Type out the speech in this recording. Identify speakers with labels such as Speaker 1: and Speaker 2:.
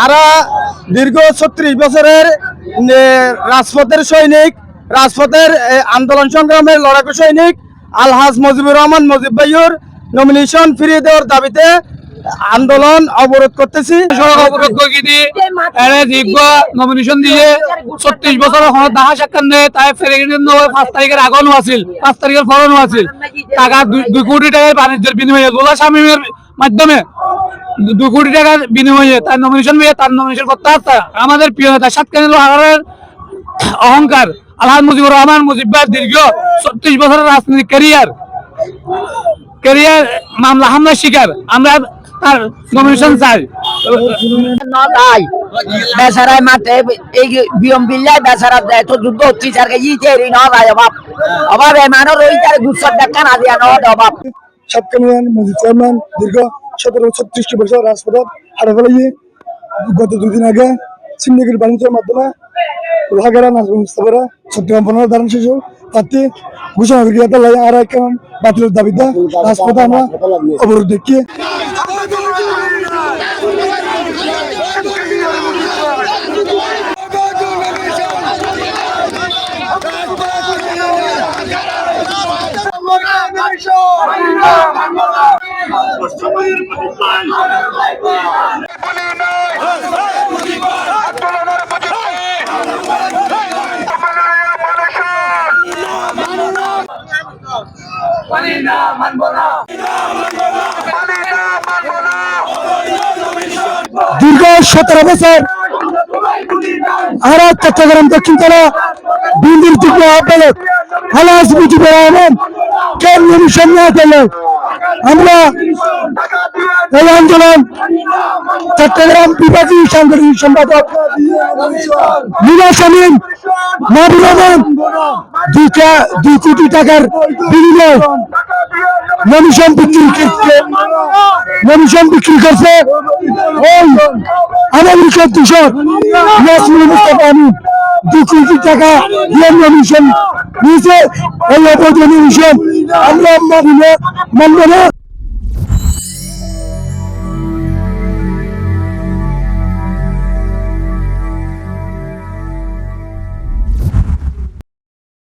Speaker 1: আরা দীর্ঘ ৩৬ বছরের রাজপথের সৈনিক, রাজপথের আন্দোলন সংগ্রামের লড়াকু সৈনিক আলহাজ মুজিবুর রহমান মুজিব ভাইয়ের নমিনেশন ফিরিয়ে দেওয়ার দাবিতে আন্দোলন অবরোধ করতেছি।
Speaker 2: সড়ক অবরোধ নমিনেশন দিয়ে ৩৬ বছর দেখা সাক্ষাৎ নেই, তাই ফেরে ৫ তারিখের আগনও আছিল, ৫ তারিখের ফলনও আছিল। টাকা ২ কোটি টাকার বাণিজ্যের বিনিময়ে গোলা শামীমের মাধ্যমে 2 কোটি টাকার বিনিময়ে তার নমিনেশন পেয়ে তার নমিনেশন করতে আসছে আমাদের প্রিয় নেতা সাতকানিল হারের অহংকার আলহাজ মুজিবুর রহমান মুজিব ভাইয়ের দীর্ঘ ৩৬ বছরের রাজনৈতিক ক্যারিয়ার মামলা হামলার শিকার। আমরা তার নমিনেশন চাই।
Speaker 3: বেচারায় মাঠে এই বিয়ম বিল্লায় বেচারা এত যুদ্ধ হচ্ছে স্যার ইটেরি নয় অভাব অভাব এমানো রই তার গুচ্ছর দেখা না দিয়া নয় অভাব।
Speaker 4: সাতকানিয়ান মুজিব চেয়ারম্যান দীর্ঘ ৩৬ বছর রাজপথ হারে ফেলে গত 2 দিন আগে সিন্ডিকেট বাণিজ্যের মাধ্যমে লোহাগড়া নাজমুল মুস্তাফারা চট্টগ্রাম 15 ধারণ শিশু প্রার্থী ঘোষণা করি আর কেমন বাতিলের দাবিতে রাজপথে আমরা অবরোধ দেখিয়ে দীর্ঘ 17 বছর আর চট্টগ্রাম দক্ষিণ জেলা বিন্দুর যুগ্ম আহ্বায়ক আলহাজ মুজিবুর রহমান কেন নমিনেশন না পেলে আমরা এই আন্দোলন চট্টগ্রাম বিভাগীয় সাংগঠনিক সম্পাদক মিনা শামীম মাহবুব রহমান 2 কোটি টাকার বিনিময়ে নমিনেশন বিক্রি করছে ওই আমেরিকার দূষক নাজমুল মুস্তাফা আমিন 2 কোটি টাকা দিয়ে নমিনেশন নিয়েছে। এই অবৈধ নমিনেশন আমরা মানব না।